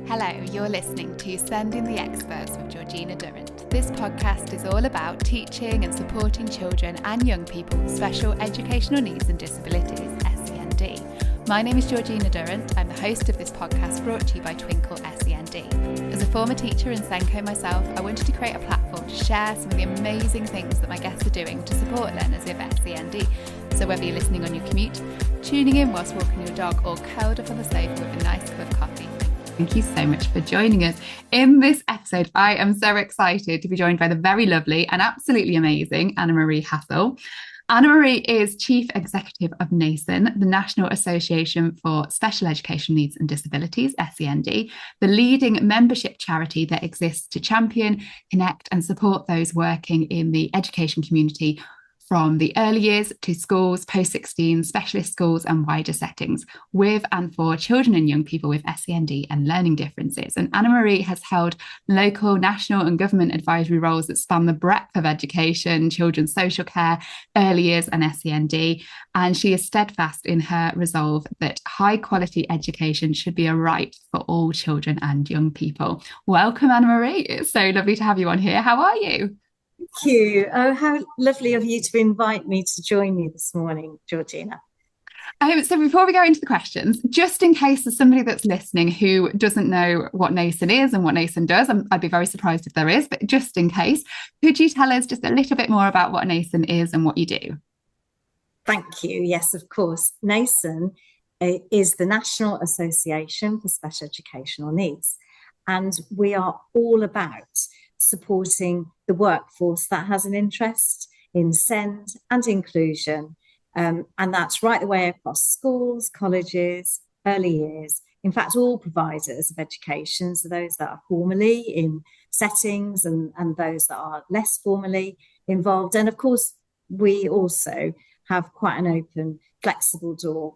Hello, you're listening to Sending the Experts with Georgina Durrant. This podcast is all about teaching and supporting children and young people with special educational needs and disabilities, SEND. My name is Georgina Durrant. I'm the host of this podcast brought to you by Twinkl SEND. As a former teacher in Senko myself, I wanted to create a platform to share some of the amazing things that my guests are doing to support learners with SEND. So whether you're listening on your commute, tuning in whilst walking your dog, or curled up on the sofa with a nice cup of coffee, thank you so much for joining us. In this episode, I am so excited to be joined by the very lovely and absolutely amazing Annamarie Hassal. Annamarie is Chief Executive of nasen, the National Association for Special Educational Needs and Disabilities, SEND, the leading membership charity that exists to champion, connect and support those working in the education community from the early years to schools, post-16, specialist schools and wider settings, with and for children and young people with SEND and learning differences. And Annamarie has held local, national and government advisory roles that span the breadth of education, children's social care, early years and SEND. And she is steadfast in her resolve that high quality education should be a right for all children and young people. Welcome, Annamarie. It's so lovely to have you on here. How are you? Thank you. Oh, how lovely of you to invite me to join you this morning, Georgina. So before we go into the questions, just in case there's somebody that's listening who doesn't know what nasen is and what nasen does, I'd be very surprised if there is, but just in case, could you tell us just a little bit more about what nasen is and what you do? Thank you. Yes, of course. nasen is the National Association for Special Educational Needs, and we are all about supporting the workforce that has an interest in SEND and inclusion. And that's right the way across schools, colleges, early years. In fact, all providers of education, so those that are formally in settings and those that are less formally involved. And of course, we also have quite an open, flexible door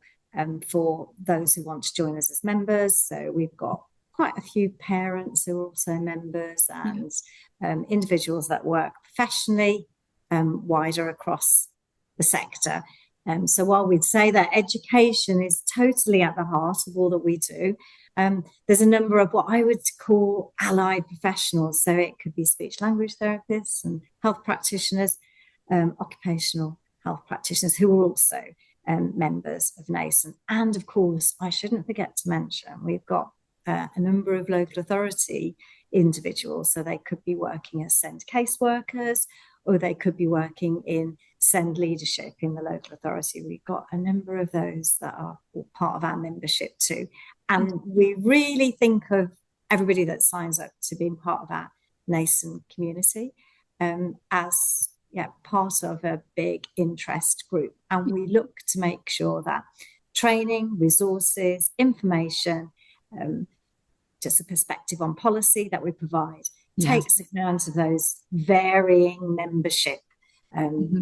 for those who want to join us as members. So we've got quite a few parents who are also members and individuals that work professionally wider across the sector. So while we'd say that education is totally at the heart of all that we do, there's a number of what I would call allied professionals. So it could be speech language therapists and health practitioners, occupational health practitioners who are also members of nasen. And of course, I shouldn't forget to mention, we've got a number of local authority individuals. So they could be working as SEND caseworkers, or they could be working in SEND leadership in the local authority. We've got a number of those that are part of our membership too. And we really think of everybody that signs up to being part of our nasen community as part of a big interest group. And we look to make sure that training, resources, information, just a perspective on policy that we provide takes account of those varying membership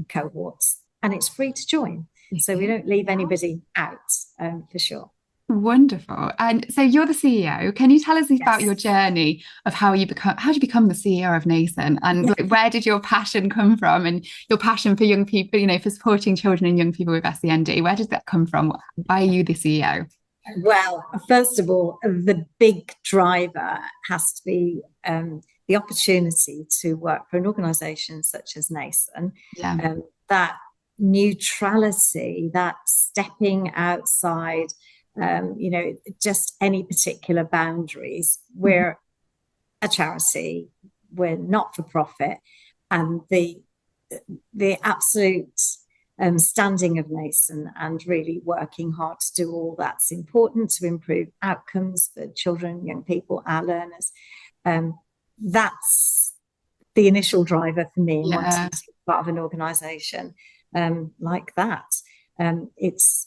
cohorts, and it's free to join. So we don't leave anybody out for sure. Wonderful. And so you're the CEO. Can you tell us about your journey of how did you become the CEO of nasen, and where did your passion come from, and your passion for young people, for supporting children and young people with SEND? Where did that come from? Why are you the CEO? Well, first of all, the big driver has to be the opportunity to work for an organisation such as nasen. That neutrality, that stepping outside, just any particular boundaries. We're a charity, we're not for profit, and the absolute standing of nasen and really working hard to do all that's important to improve outcomes for children, young people, our learners. That's the initial driver for me in wanting to be part of an organisation like that. It's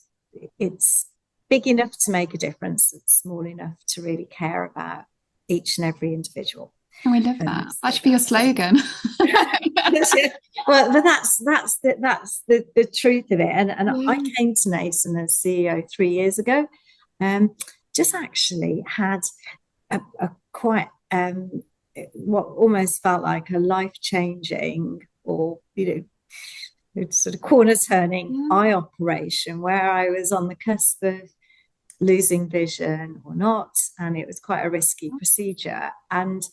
big enough to make a difference. It's small enough to really care about each and every individual. Oh, I love that. That should be your slogan. Well, but that's the truth of it. And I came to nasen as CEO 3 years ago. Just actually had a quite what almost felt like a life-changing or sort of corner-turning eye operation, where I was on the cusp of losing vision or not, and it was quite a risky procedure. And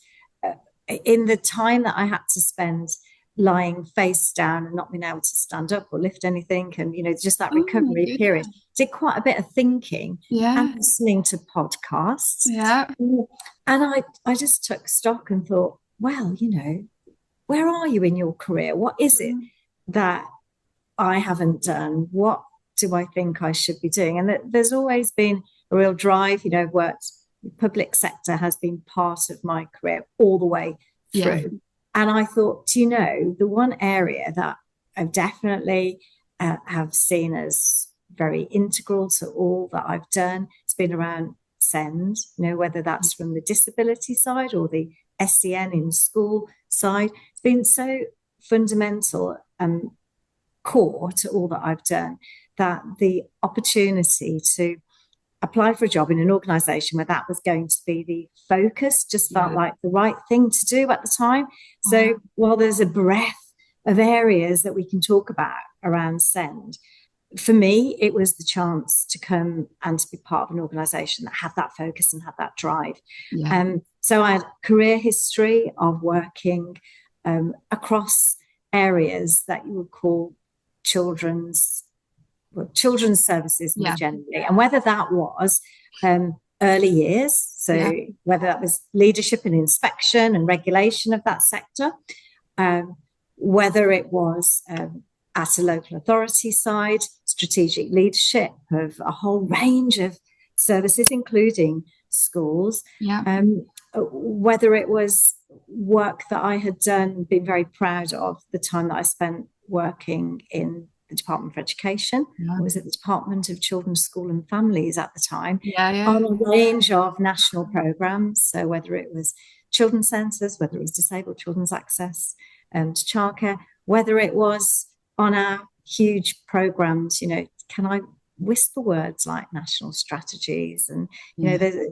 in the time that I had to spend lying face down and not being able to stand up or lift anything, and just that recovery period, did quite a bit of thinking and listening to podcasts. And I just took stock and thought, well, where are you in your career? What is it that I haven't done? What do I think I should be doing? And there's always been a real drive. Worked public sector has been part of my career all the way through. And I thought, the one area that I've definitely have seen as very integral to all that I've done, it's been around SEND, whether that's from the disability side or the SEN in school side. It's been so fundamental and core to all that I've done, that the opportunity to apply for a job in an organisation where that was going to be the focus just felt like the right thing to do at the time. So while there's a breadth of areas that we can talk about around SEND, for me, it was the chance to come and to be part of an organisation that had that focus and had that drive. So I had career history of working across areas that you would call children's services more generally, and whether that was early years, so whether that was leadership and inspection and regulation of that sector, whether it was at a local authority side, strategic leadership of a whole range of services, including schools, whether it was work that I had done, been very proud of the time that I spent working in the Department for Education. I was at the Department of Children, School and Families at the time, on a range of national programmes. So whether it was children's centres, whether it was disabled children's access to childcare, whether it was on our huge programmes, can I whisper words like national strategies and, there's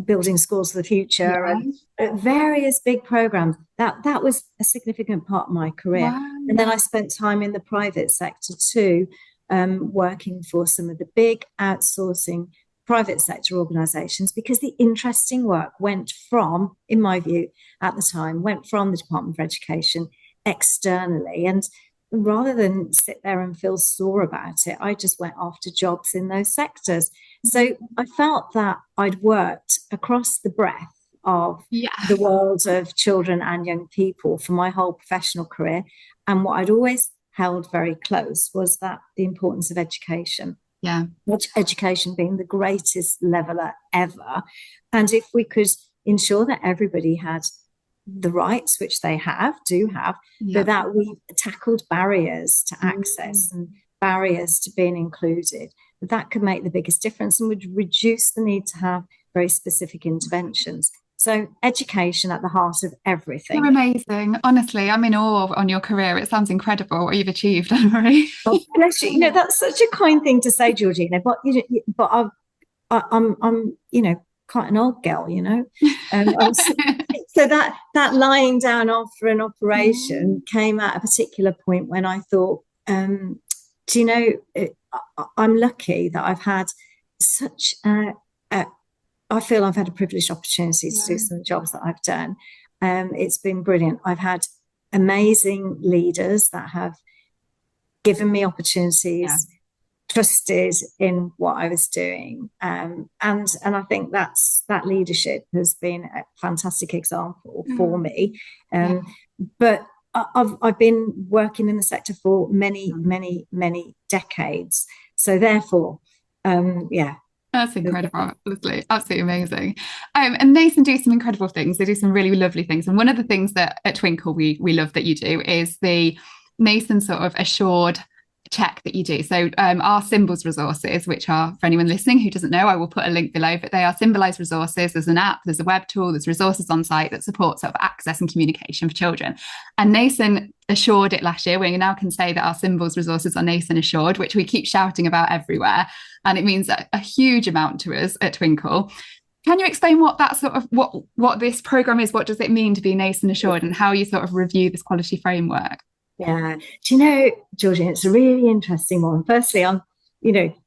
building schools for the future and various big programs. That was a significant part of my career. And then I spent time in the private sector too, working for some of the big outsourcing private sector organisations, because the interesting work went from, in my view at the time, went from the Department for Education externally. And rather than sit there and feel sore about it, I just went after jobs in those sectors. So I felt that I'd worked across the breadth of the world of children and young people for my whole professional career. And what I'd always held very close was that the importance of education. Education being the greatest leveller ever. And if we could ensure that everybody had the rights, which they do have, but that we tackled barriers to access and barriers to being included, that could make the biggest difference and would reduce the need to have very specific interventions. So education at the heart of everything. You're amazing. Honestly, I'm in awe on your career. It sounds incredible what you've achieved, Annamarie. Oh, bless you. That's such a kind thing to say, Georgina, but I'm quite an old girl, so that lying down after an operation came at a particular point when I thought, I'm lucky that I've had such I feel I've had a privileged opportunity to do some of the jobs that I've done. It's been brilliant. I've had amazing leaders that have given me opportunities, trusted in what I was doing. And I think that leadership has been a fantastic example for me. But I've been working in the sector for many, many, many decades. So therefore, That's incredible. Absolutely amazing. And nasen do some incredible things. They do some really lovely things. And one of the things that at Twinkl we love that you do is the nasen sort of assured check that you do. So our symbols resources, which are, for anyone listening who doesn't know, I will put a link below, but they are symbolized resources. There's an app, there's a web tool, there's resources on site that support sort of access and communication for children. And nasen assured it last year. We now can say that our symbols resources are nasen assured, which we keep shouting about everywhere. And it means a huge amount to us at Twinkl. Can you explain what that sort of what this program is? What does it mean to be nasen assured, and how you sort of review this quality framework? Yeah, do you know, Georgina, it's a really interesting one. Firstly,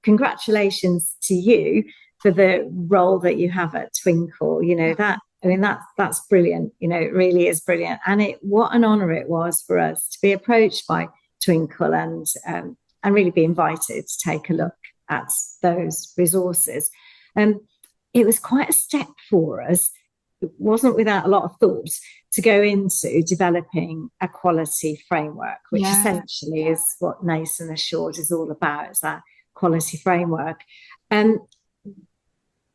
congratulations to you for the role that you have at Twinkl. You know, that's brilliant. You know, it really is brilliant. And what an honour it was for us to be approached by Twinkl and really be invited to take a look at those resources. It was quite a step for us. It wasn't without a lot of thought to go into developing a quality framework, which essentially is what Nasen Assured is all about, is that quality framework. And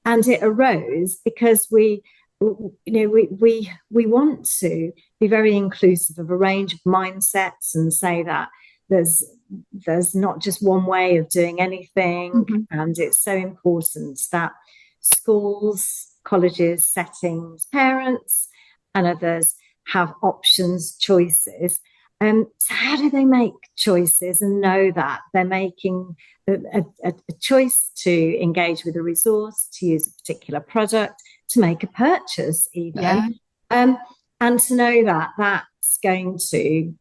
it arose because we want to be very inclusive of a range of mindsets and say that there's not just one way of doing anything. And it's so important that schools, colleges, settings, parents and others have options, choices. So how do they make choices and know that they're making a choice to engage with a resource, to use a particular product, to make a purchase even, and to know that that's going to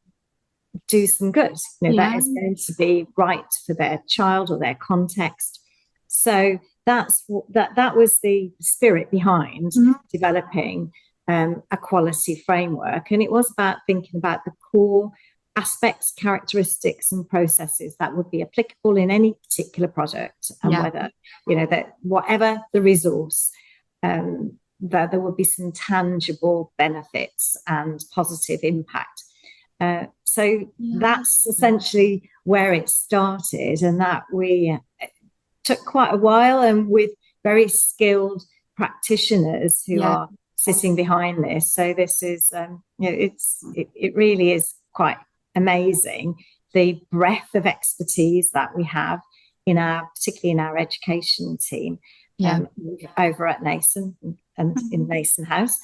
do some good, that is going to be right for their child or their context. So that was the spirit behind developing a quality framework. And it was about thinking about the core aspects, characteristics and processes that would be applicable in any particular product, and whether, that whatever the resource, that there would be some tangible benefits and positive impact. So that's essentially where it started, and that we took quite a while, and with very skilled practitioners who are sitting behind this. So this is, it really is quite amazing, the breadth of expertise that we have particularly in our education team over at Nasen and in Nasen House.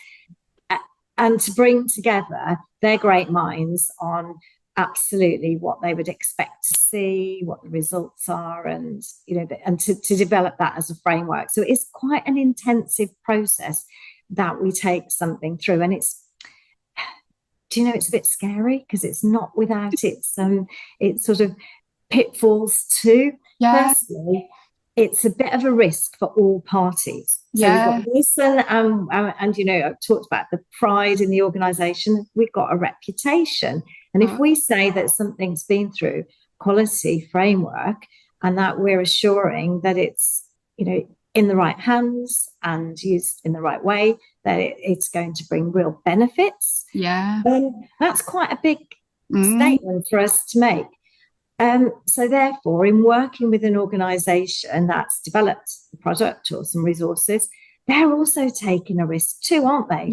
And to bring together their great minds on absolutely what they would expect to see, what the results are, and to develop that as a framework. So it's quite an intensive process that we take something through, and it's a bit scary because it's not without its sort of pitfalls too. Firstly, it's a bit of a risk for all parties. So we've got Nasen, and I've talked about the pride in the organisation. We've got a reputation, and if we say that something's been through quality framework and that we're assuring that it's in the right hands and used in the right way, that it's going to bring real benefits. That's quite a big statement for us to make. So therefore, in working with an organisation that's developed the product or some resources, they're also taking a risk too, aren't they?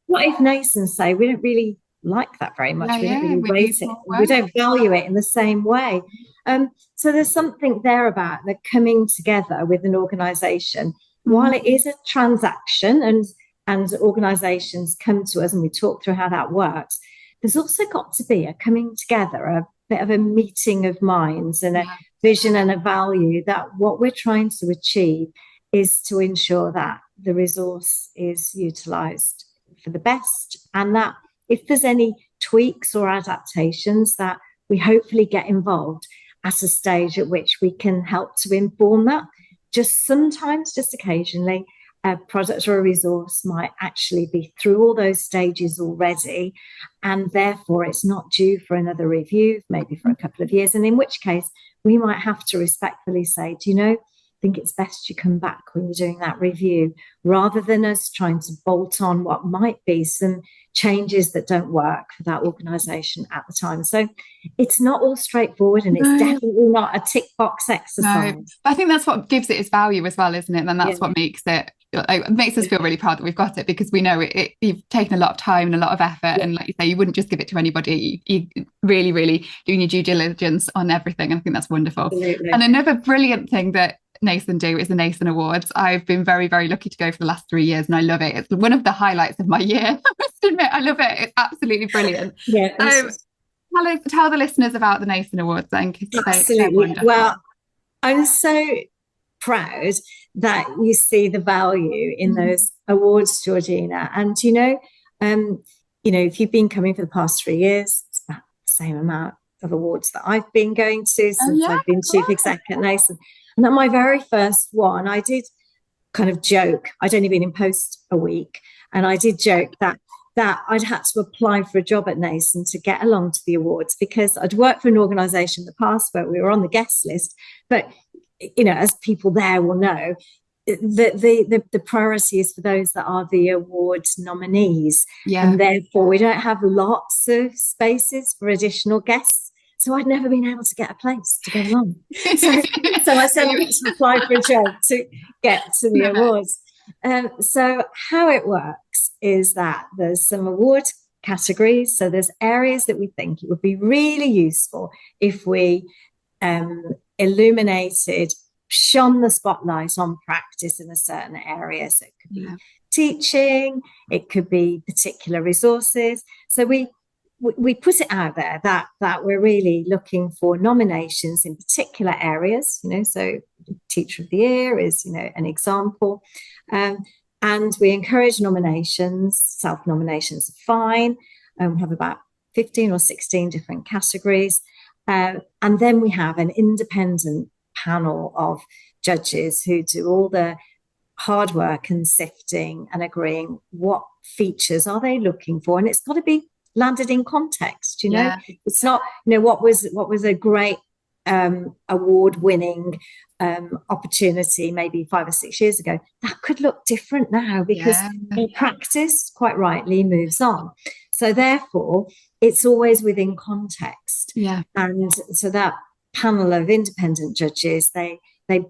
What if Nasen say, we don't really like that very much, we don't really rate it, we don't value it in the same way. So there's something there about the coming together with an organisation. While it is a transaction and organisations come to us and we talk through how that works, there's also got to be a coming together, a bit of a meeting of minds and a vision and a value that what we're trying to achieve is to ensure that the resource is utilised for the best, and that if there's any tweaks or adaptations, that we hopefully get involved at a stage at which we can help to inform that. Just occasionally, a product or a resource might actually be through all those stages already, and therefore it's not due for another review, maybe for a couple of years, and in which case we might have to respectfully say, I think it's best you come back when you're doing that review, rather than us trying to bolt on what might be some changes that don't work for that organisation at the time. So it's not all straightforward, and it's definitely not a tick box exercise. No. I think that's what gives it its value as well, isn't it? And that's what makes us feel really proud that we've got it, because we know you've taken a lot of time and a lot of effort, and like you say, you wouldn't just give it to anybody. You really, really doing your due diligence on everything. I think that's wonderful. Absolutely. And another brilliant thing that Nasen do is the Nasen Awards. I've been very, very lucky to go for the last 3 years, and I love it. It's one of the highlights of my year. I must admit, I love it. It's absolutely brilliant. Tell the listeners about the Nasen Awards then. Absolutely. Well, I'm so proud that you see the value in those awards, Georgina. And if you've been coming for the past 3 years, it's about the same amount of awards that I've been going to since I've been chief exec at Nasen. And at my very first one, I did kind of joke. I'd only been in post a week, and I did joke that I'd had to apply for a job at nasen to get along to the awards, because I'd worked for an organisation in the past where we were on the guest list. But, you know, as people there will know, the priority is for those that are the award nominees. Yeah. And therefore we don't have lots of spaces for additional guests. So I'd never been able to get a place to go along. So I said I had to apply for a job to get to the awards. So how it works is that there's some award categories. So there's areas that we think it would be really useful if we illuminated, shone the spotlight on practice in a certain area. So it could be teaching, it could be particular resources. So we put it out there that we're really looking for nominations in particular areas, you know, so Teacher of the Year is, you know, an example. And we encourage nominations. Self-nominations are fine. We have about 15 or 16 different categories. And then we have an independent panel of judges who do all the hard work and sifting and agreeing what features are they looking for. And it's got to be landed in context, you know. It's not, you know, what was a great award-winning opportunity maybe 5 or 6 years ago, that could look different now, because practice, quite rightly, moves on. So therefore it's always within context. And so that panel of independent judges, they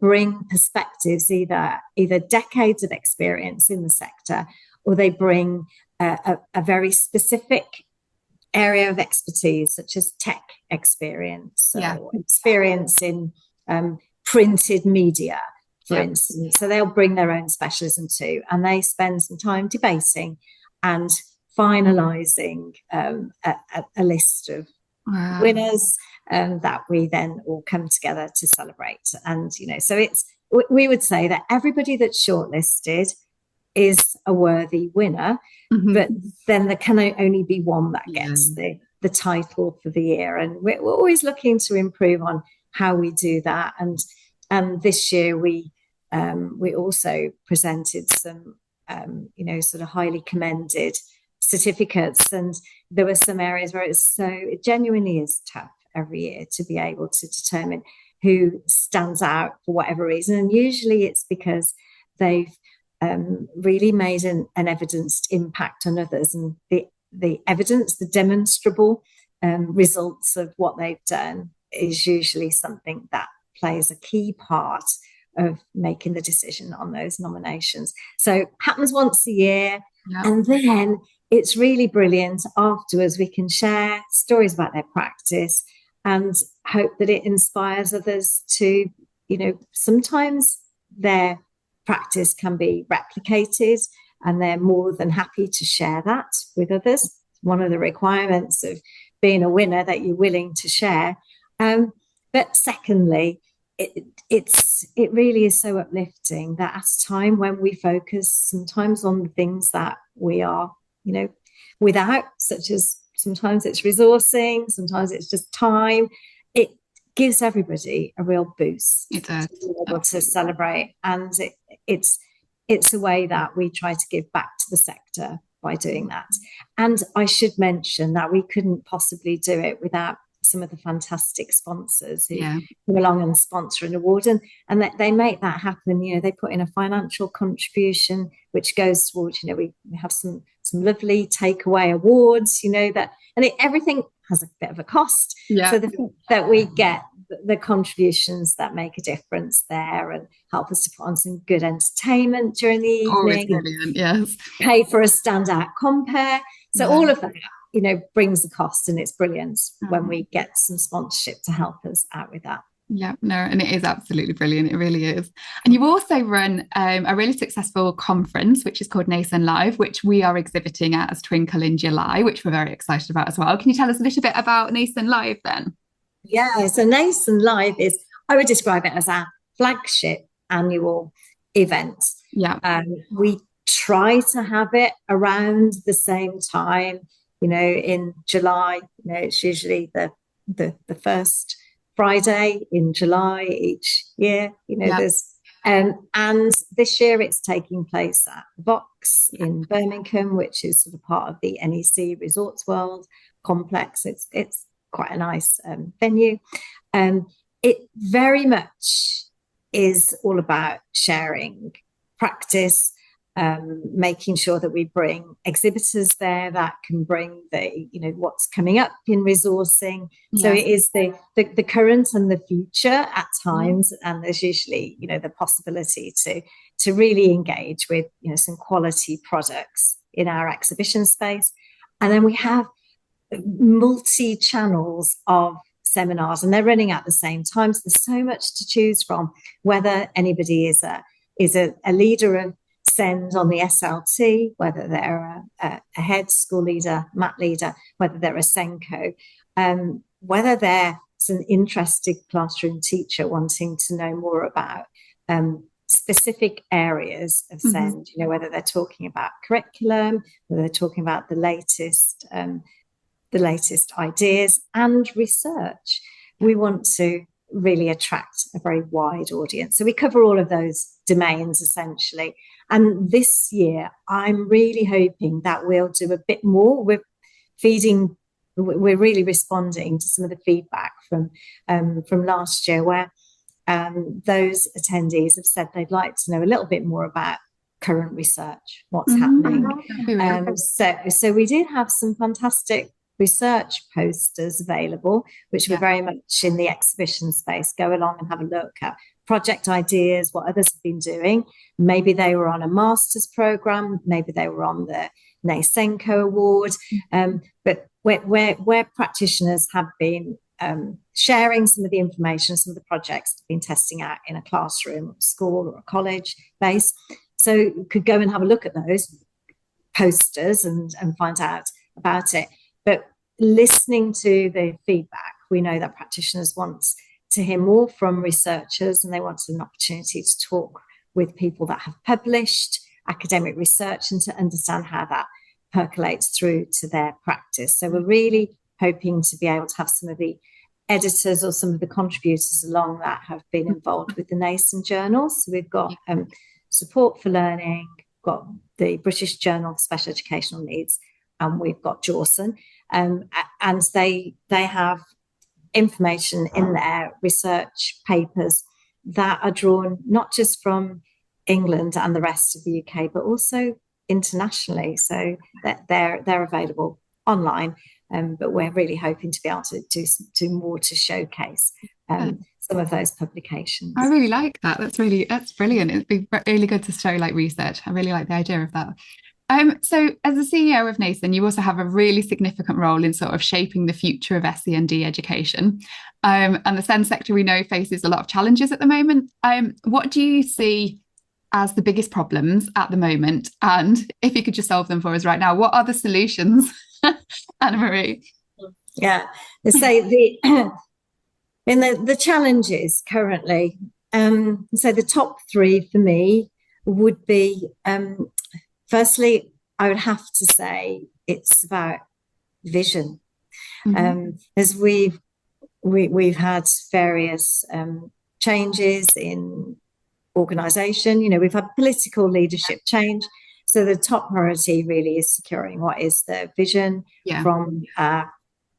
bring perspectives, either decades of experience in the sector, or they bring a very specific area of expertise, such as tech experience, or experience in printed media, for instance. So they'll bring their own specialism too, and they spend some time debating and finalising a list of winners that we then all come together to celebrate. And, you know, so we would say that everybody that's shortlisted is a worthy winner, but then there can only be one that gets the title for the year. And we're always looking to improve on how we do that. And this year we also presented some you know, sort of highly commended certificates, and there were some areas where it genuinely is tough every year to be able to determine who stands out for whatever reason. And usually it's because they've really made an evidenced impact on others, and the evidence, the demonstrable results of what they've done is usually something that plays a key part of making the decision on those nominations. So it happens once a year, and then it's really brilliant. Afterwards, we can share stories about their practice and hope that it inspires others to, you know, sometimes their practice can be replicated and they're more than happy to share that with others. One of the requirements of being a winner, that you're willing to share. But secondly, it really is so uplifting that at a time when we focus sometimes on the things that we are, you know, without, such as sometimes it's resourcing, sometimes it's just time, it gives everybody a real boost. It does. To be able to celebrate, and it's a way that we try to give back to the sector by doing that. And I should mention that we couldn't possibly do it without some of the fantastic sponsors who come along and sponsor an award, and that they make that happen. You know, they put in a financial contribution which goes towards, you know, we have some lovely takeaway awards, you know, that, and everything has a bit of a cost. So the fact that we get the contributions that make a difference there and help us to put on some good entertainment during the evening, brilliant, pay for a standout compare. So all of that, you know, brings the cost, and it's brilliant when we get some sponsorship to help us out with that. And it is absolutely brilliant. It really is. And you also run a really successful conference, which is called nasen Live, which we are exhibiting at as Twinkl in July, which we're very excited about as well. Can you tell us a little bit about nasen Live then? So nasen Live is, I would describe it as our flagship annual event. We try to have it around the same time, you know, in July. You know, it's usually the first Friday in July each year. You know, there's And this year it's taking place at the Box in Birmingham, which is sort of part of the NEC Resorts World complex. It's quite a nice venue. It very much is all about sharing practice, making sure that we bring exhibitors there that can bring what's coming up in resourcing. Yes. So it is the current and the future at times, and there's usually the possibility to really engage with some quality products in our exhibition space. And then we have multi-channels of seminars, and they're running at the same time, so there's so much to choose from, whether anybody is a leader of SEND on the SLT, whether they're a head school leader, mat leader, whether they're a SENCO, whether they're an interested classroom teacher wanting to know more about specific areas of SEND, whether they're talking about curriculum, whether they're talking about the latest ideas and research. We want to really attract a very wide audience. So we cover all of those domains essentially. And this year, I'm really hoping that we'll do a bit more. We're really responding to some of the feedback from last year, where those attendees have said they'd like to know a little bit more about current research, what's happening. So we did have some fantastic research posters available, which were very much in the exhibition space. Go along and have a look at project ideas, what others have been doing. Maybe they were on a master's program, maybe they were on the NASENCO award, but where practitioners have been sharing some of the information, some of the projects they've been testing out in a classroom, or a school, or a college base. So you could go and have a look at those posters and find out about it. But listening to the feedback, we know that practitioners want to hear more from researchers, and they want an opportunity to talk with people that have published academic research and to understand how that percolates through to their practice. So we're really hoping to be able to have some of the editors or some of the contributors along that have been involved with the nasen journals. So we've got Support for Learning, got the British Journal of Special Educational Needs, and we've got Jawson. And they have information in their research papers that are drawn not just from England and the rest of the UK, but also internationally. So that they're available online. But we're really hoping to be able to do more to showcase some of those publications. I really like that. That's brilliant. It'd be really good to show research. I really like the idea of that. So as the CEO of nasen, you also have a really significant role in sort of shaping the future of SEND education. And the SEND sector, we know, faces a lot of challenges at the moment. What do you see as the biggest problems at the moment? And if you could just solve them for us right now, what are the solutions, Annamarie? Yeah, so the challenges currently. So the top three for me would be, firstly, I would have to say it's about vision. As we've had various changes in organisation, we've had political leadership change. So the top priority really is securing what is the vision from our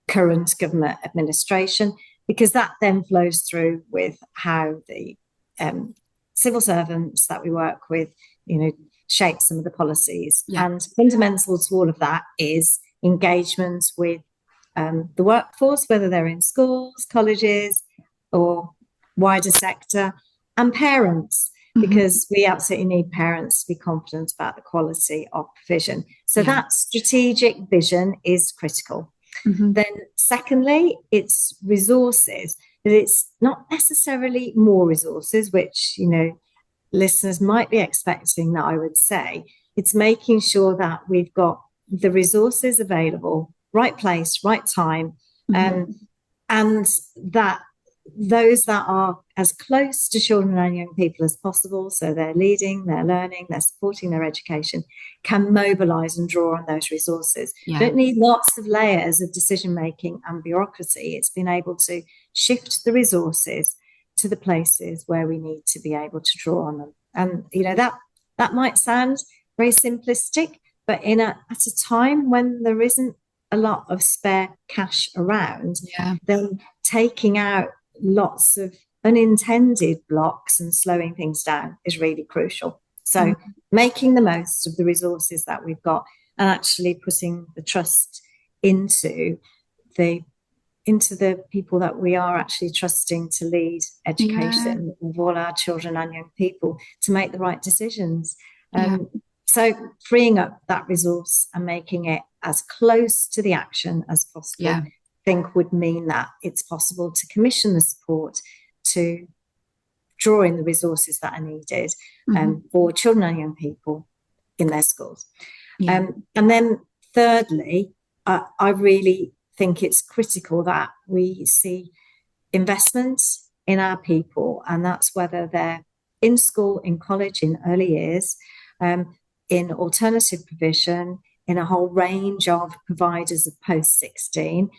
current government administration, because that then flows through with how the civil servants that we work with, shape some of the policies. And fundamental to all of that is engagement with the workforce, whether they're in schools, colleges, or wider sector, and parents, because we absolutely need parents to be confident about the quality of provision. So that strategic vision is critical. Then secondly, it's resources, but it's not necessarily more resources, which, listeners might be expecting that I would say. It's making sure that we've got the resources available, right place, right time, and that those that are as close to children and young people as possible, so they're leading, they're learning, they're supporting their education, can mobilise and draw on those resources. Don't need lots of layers of decision making and bureaucracy. It's been able to shift the resources to the places where we need to be able to draw on them. And, that might sound very simplistic, but at a time when there isn't a lot of spare cash around, then taking out lots of unintended blocks and slowing things down is really crucial. So making the most of the resources that we've got and actually putting the trust into the people that we are actually trusting to lead education of all our children and young people to make the right decisions. So freeing up that resource and making it as close to the action as possible, I think would mean that it's possible to commission the support to draw in the resources that are needed for children and young people in their schools. And then thirdly, I really think it's critical that we see investments in our people, and that's whether they're in school, in college, in early years, in alternative provision, in a whole range of providers of post-16,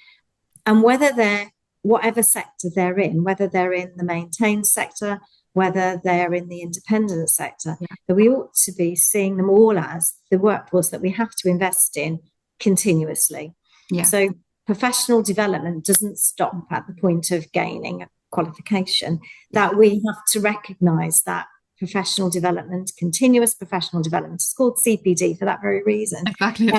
and whether they're, whatever sector they're in, whether they're in the maintained sector, whether they're in the independent sector, that we ought to be seeing them all as the workforce that we have to invest in continuously. So professional development doesn't stop at the point of gaining a qualification, that we have to recognise that professional development, continuous professional development, it's called CPD for that very reason. Exactly.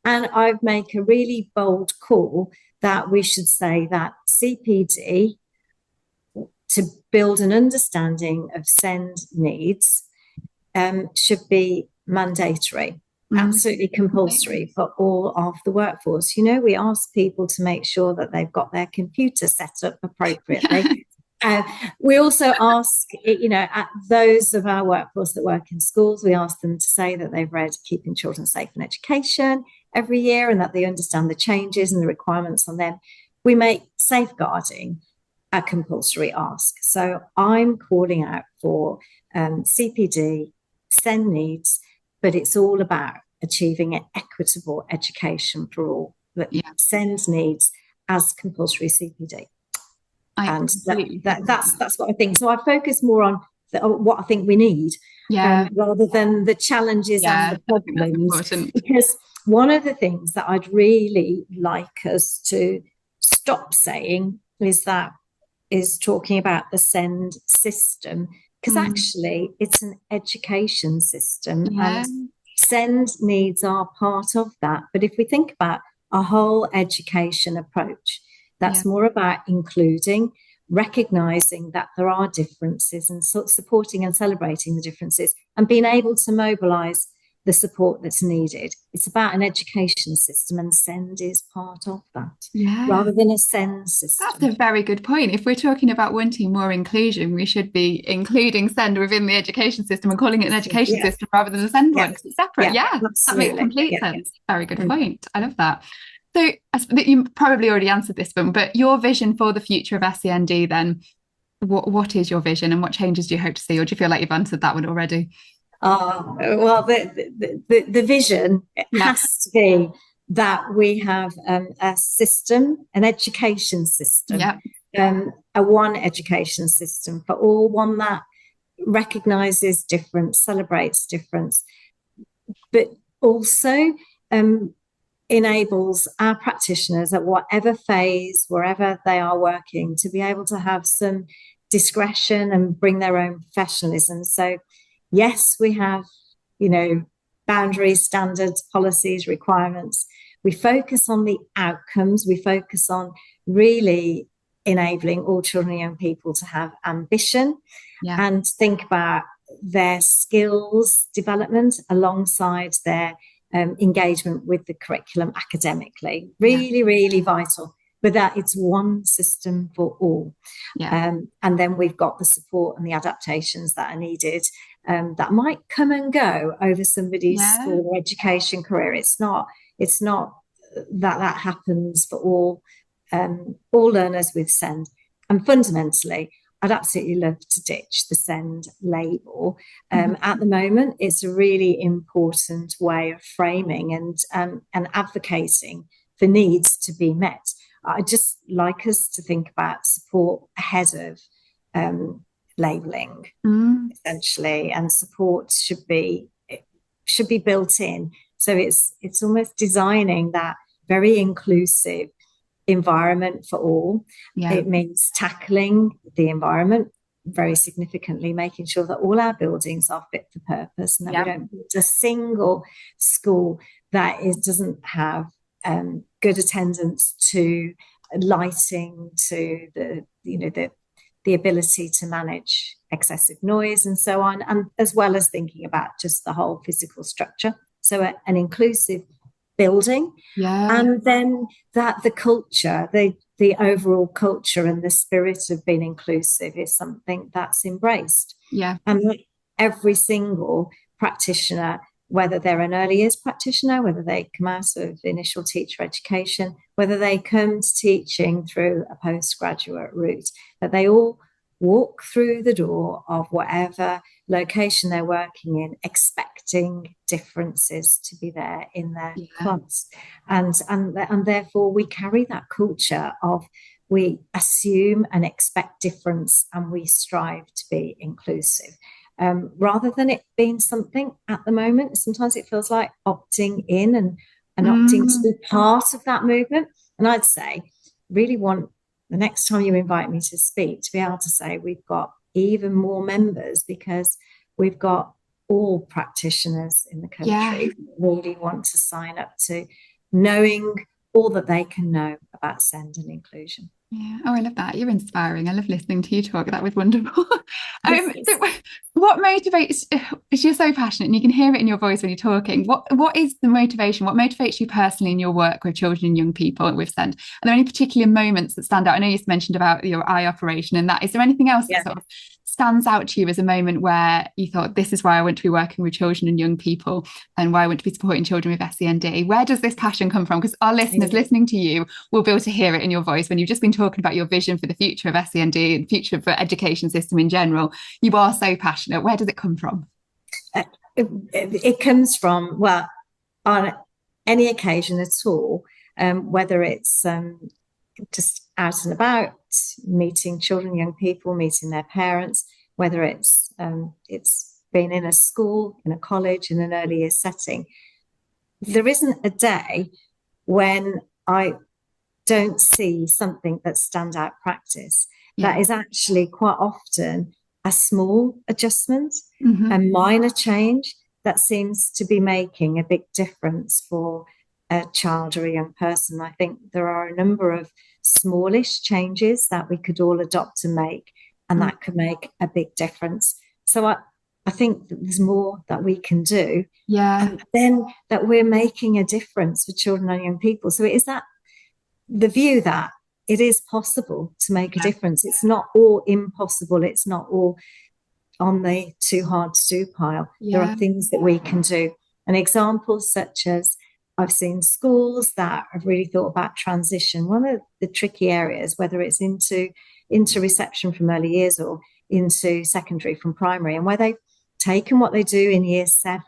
And I'd make a really bold call that we should say that CPD, to build an understanding of SEND needs, should be mandatory. Absolutely compulsory for all of the workforce. We ask people to make sure that they've got their computer set up appropriately. We also ask, at those of our workforce that work in schools, we ask them to say that they've read Keeping Children Safe in Education every year and that they understand the changes and the requirements on them. We make safeguarding a compulsory ask. So I'm calling out for CPD, SEND needs, but it's all about achieving an equitable education for all, that SEND needs as compulsory CPD. That's what I think. So I focus more on what I think we need, rather than the challenges and the problems. Because one of the things that I'd really like us to stop saying is talking about the SEND system, because actually it's an education system and SEND needs are part of that. But if we think about a whole education approach, that's more about including, recognising that there are differences and supporting and celebrating the differences and being able to mobilise the support that's needed. It's about an education system, and SEND is part of that, rather than a SEND system. That's a very good point. If we're talking about wanting more inclusion, we should be including SEND within the education system and calling it an education system rather than a SEND one, because it's separate. That makes complete sense. Very good point. I love that. So you probably already answered this one, but your vision for the future of SEND then, what is your vision and what changes do you hope to see? Or do you feel like you've answered that one already? Well, the vision has to be that we have a system, an education system, a one education system for all, one that recognises difference, celebrates difference, but also enables our practitioners at whatever phase, wherever they are working, to be able to have some discretion and bring their own professionalism. So yes, we have, boundaries, standards, policies, requirements. We focus on the outcomes. We focus on really enabling all children and young people to have ambition and think about their skills development alongside their engagement with the curriculum academically. Really, really vital. But that it's one system for all. And then we've got the support and the adaptations that are needed that might come and go over somebody's school or education career. It's not that happens for all learners with SEND. And fundamentally, I'd absolutely love to ditch the SEND label. At the moment, it's a really important way of framing and advocating for needs to be met. I just like us to think about support ahead of labelling, essentially, and support should be built in. So it's almost designing that very inclusive environment for all. It means tackling the environment very significantly, making sure that all our buildings are fit for purpose, and that we don't build a single school that doesn't have good attendance, to lighting, to the ability to manage excessive noise and so on, and as well as thinking about just the whole physical structure. So an inclusive building, and then that the culture, the overall culture and the spirit of being inclusive is something that's embraced. And every single practitioner, whether they're an early years practitioner, whether they come out of initial teacher education, whether they come to teaching through a postgraduate route, that they all walk through the door of whatever location they're working in, expecting differences to be there in their class. And therefore we carry that culture of, we assume and expect difference, and we strive to be inclusive. Rather than it being something at the moment, sometimes it feels like opting in and opting to be part of that movement. And I'd say, really want the next time you invite me to speak, to be able to say we've got even more members, because we've got all practitioners in the country really want to sign up to knowing all that they can know about SEND and inclusion. Oh, I love that. You're inspiring. I love listening to you talk. That was wonderful. What motivates, you're so passionate and you can hear it in your voice when you're talking. What is the motivation? What motivates you personally in your work with children and young people with SEND? Are there any particular moments that stand out? I know you mentioned about your eye operation and that. Is there anything else that sort of stands out to you as a moment where you thought, this is why I want to be working with children and young people, and why I want to be supporting children with SEND? Where does this passion come from? Because our listeners listening to you will be able to hear it in your voice when you've just been talking about your vision for the future of SEND and future for education system in general. You are so passionate. Where does it come from? It comes from, well, on any occasion at all, whether it's just out and about, meeting children, young people, meeting their parents, whether it's been in a school, in a college, in an early years setting. There isn't a day when I don't see something that stands out practice. That is actually quite often a small adjustment, a minor change that seems to be making a big difference for a child or a young person. I think there are a number of smallish changes that we could all adopt and make, and that could make a big difference. So I think that there's more that we can do. And then that we're making a difference for children and young people. So it is that the view that it is possible to make a difference. It's not all impossible. It's not all on the too hard to do pile. There are things that we can do. And examples such as, I've seen schools that have really thought about transition. One of the tricky areas, whether it's into reception from early years or into secondary from primary, and where they've taken what they do in year 7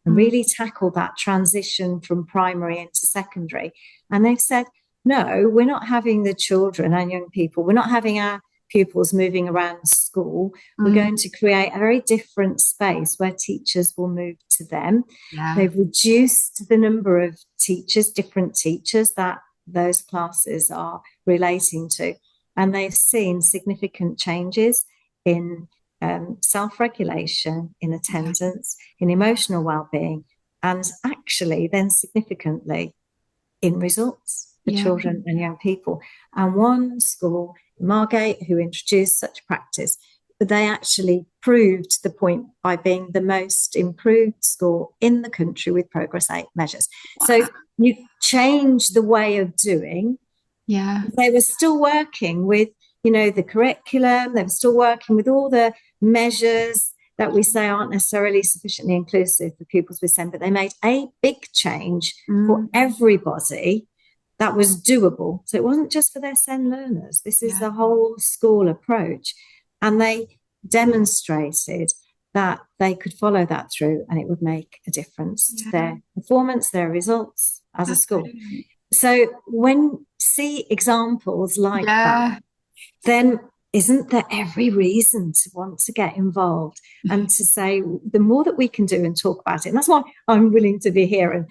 and really tackled that transition from primary into secondary. And they've said, no, we're not having the children and young people, we're not having our pupils moving around school. We're going to create a very different space where teachers will move to them. They've reduced the number of teachers, different teachers that those classes are relating to. And they've seen significant changes in self-regulation, in attendance, in emotional well-being, and actually then significantly in results for children and young people. And one school, Margate, who introduced such practice, they actually proved the point by being the most improved school in the country with Progress 8 measures. So you change the way of doing. They were still working with, the curriculum. They were still working with all the measures that we say aren't necessarily sufficiently inclusive for pupils with SEND, but they made a big change for everybody that was doable. So it wasn't just for their SEND learners. This is the whole school approach. And they demonstrated that they could follow that through and it would make a difference to their performance, their results as a school. So when you see examples like Yeah. that, then isn't there every reason to want to get involved and to say the more that we can do and talk about it? And that's why I'm willing to be here and,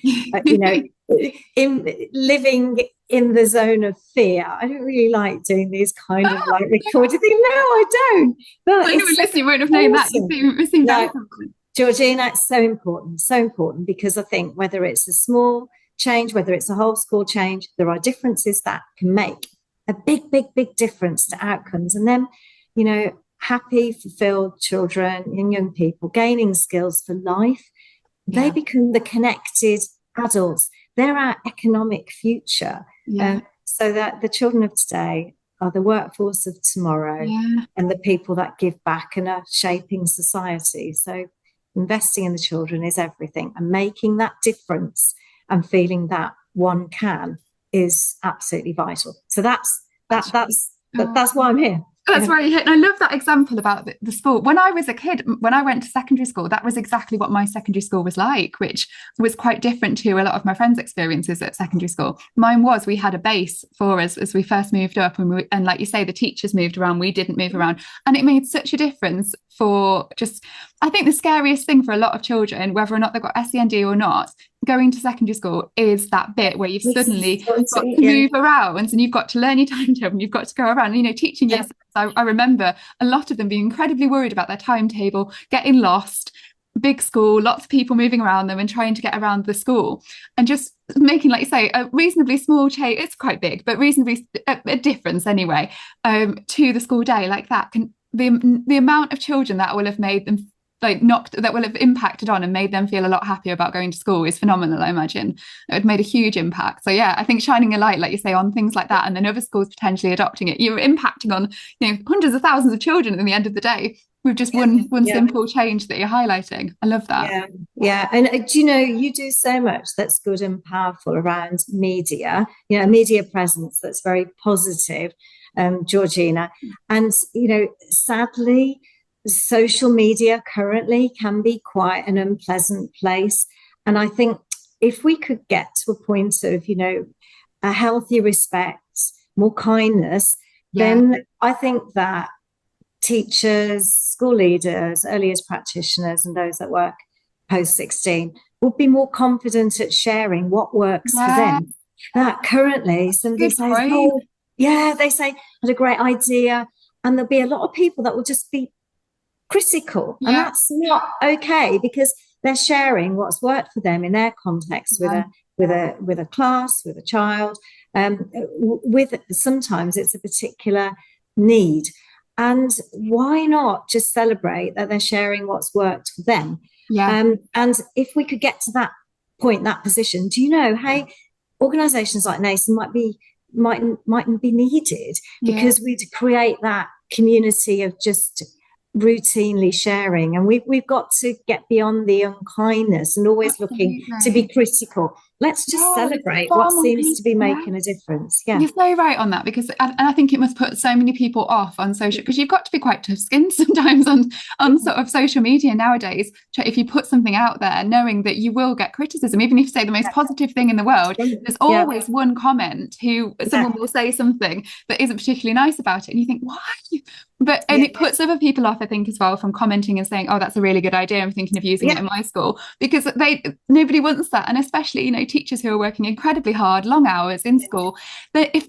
in living in the zone of fear. I don't really like doing these kind of like recorded things. No, I don't. But I know, it's listen, you wouldn't have known that. You seem very confident. Georgina, it's so important because I think whether it's a small change, whether it's a whole school change, there are differences that can make a big, big, big difference to outcomes. And then, happy, fulfilled children and young people gaining skills for life, they become the connected adults. They're our economic future. So that the children of today are the workforce of tomorrow and the people that give back and are shaping society. So investing in the children is everything, and making that difference and feeling that one can is absolutely vital. So that's why I'm here. That's right. And I love that example about the school. When I was a kid, when I went to secondary school, that was exactly what my secondary school was like, which was quite different to a lot of my friends' experiences at secondary school. Mine was, we had a base for us as we first moved up, and like you say, the teachers moved around, we didn't move around. And it made such a difference for just, I think the scariest thing for a lot of children, whether or not they've got SEND or not, going to secondary school is that bit where you've suddenly got to move around and you've got to learn your timetable and you've got to go around, teaching year six. I remember a lot of them being incredibly worried about their timetable, getting lost, big school, lots of people moving around them and trying to get around the school, and just making, like you say, a reasonably small change. It's quite big, but reasonably a difference anyway, to the school day like that. The amount of children that will have made them that will have impacted on and made them feel a lot happier about going to school is phenomenal. I imagine it made a huge impact. So yeah, I think shining a light, like you say, on things like that, and then other schools potentially adopting it, you're impacting on hundreds of thousands of children at the end of the day with just one simple change that you're highlighting. I love that. And you do so much that's good and powerful around media, media presence that's very positive, Georgina. And sadly, social media currently can be quite an unpleasant place. And I think if we could get to a point of, a healthy respect, more kindness, then I think that teachers, school leaders, early years practitioners, and those that work post 16 would be more confident at sharing what works for them. That currently somebody says, they say, I had a great idea. And there'll be a lot of people that will just be critical, and that's not okay, because they're sharing what's worked for them in their context with a class, with a child, with sometimes it's a particular need, and why not just celebrate that they're sharing what's worked for them? And if we could get to that point, that position, hey, organizations like nasen mightn't be needed, because we'd create that community of just routinely sharing, and we've got to get beyond the unkindness and always looking to be critical. Let's just celebrate what seems to be making a difference. You're so right on that, because I think it must put so many people off on social, because you've got to be quite tough-skinned sometimes on sort of social media nowadays. If you put something out there knowing that you will get criticism, even if you say the most positive thing in the world, there's always one comment someone will say something that isn't particularly nice about it, and you think, why? But it puts other people off, I think, as well, from commenting and saying, oh, that's a really good idea, I'm thinking of using it in my school, because nobody wants that. And especially teachers who are working incredibly hard, long hours in school, that if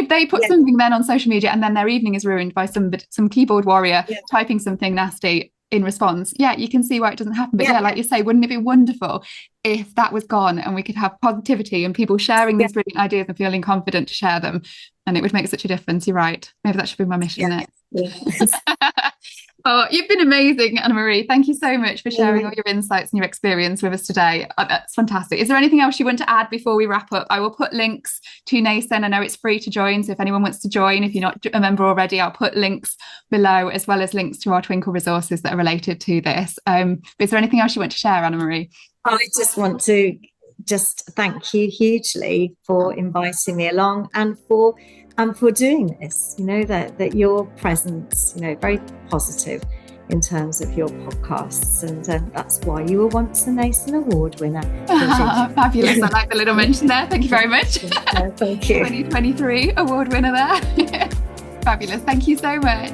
they put something then on social media and then their evening is ruined by some keyboard warrior typing something nasty in response, you can see why it doesn't happen. But like you say, wouldn't it be wonderful if that was gone and we could have positivity and people sharing these brilliant ideas and feeling confident to share them? And it would make such a difference. You're right. Maybe that should be my mission next. Oh, you've been amazing, Annamarie. Thank you so much for sharing all your insights and your experience with us today. That's fantastic. Is there anything else you want to add before we wrap up? I will put links to nasen. I know it's free to join, so if anyone wants to join, if you're not a member already, I'll put links below, as well as links to our Twinkl resources that are related to this. Is there anything else you want to share, Annamarie? I just want to thank you hugely for inviting me along and for doing this. That your presence, very positive, in terms of your podcasts, and that's why you were once a Nasen Award winner. Fabulous. I like the little mention there. Thank you very much. Thank you. 2023 award winner there. Fabulous. Thank you so much.